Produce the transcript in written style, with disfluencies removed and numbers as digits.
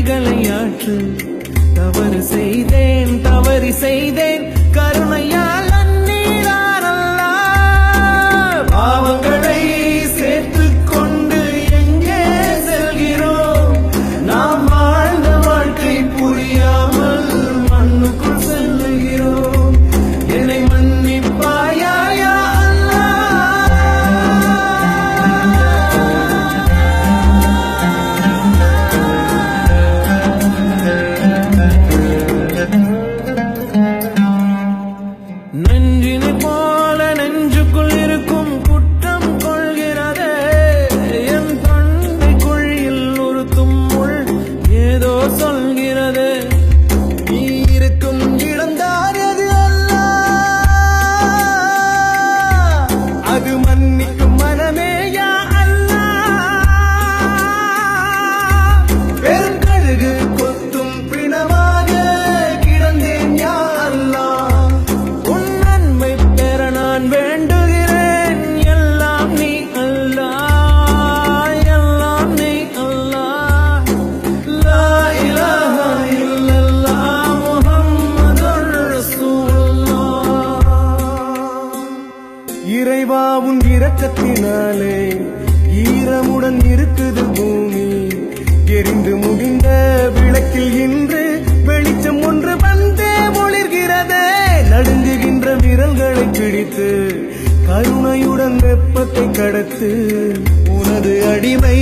கைகளை ஆற்று. தவறு செய்தேன் தவறி செய்தேன் கருணையால் அந்நீரார் அல்லாஹ். பாவங்களை சேர்த்துக் கொண்டு எங்கே செல்கிறோம்? நாம் வாழ்ந்த வாழ்க்கை புரியாமல் மண்ணுக்குள் செல்லுகிறோம். என்னை மன்னிப்பாயா யா நெஞ்சினை போல நெஞ்சுக்குள் இருக்கும் குற்றம் கொள்கிறதே. என் தொண்டை குழியில் ஒரு தும்முள் ஏதோ சொல்கிறது. நீ இருக்கும் இடம்தான் எது அல்ல, அது மன்னிக்கும் மனமே யா அல்லாஹ். பெருங்கழுகு கொத்தும் பிணமாக கிடந்தேன் யா அல்லாஹ். உன் நன்மை பெற நான் வேண்டுகிறேன். எல்லாம் நீ அல்லாஹ், எல்லாம் நீ அல்லாஹ். லா இலாஹா இல்லல்லாஹ் முஹம்மதுர் ரசூலுல்லாஹ். இறைவா உன் இரக்கத்தினாலே ஈரமுடன் இருக்குது பூமி. எரிந்து முடிந்த விளக்கில் இன்று வெளிச்சம் ஒன்று வந்தே ஒளிர்கிறதே. நடுங்குகின்ற விரல்களை பிடித்து கருணையுடன் வெப்பத்தை கடத்து. உனது அடிமை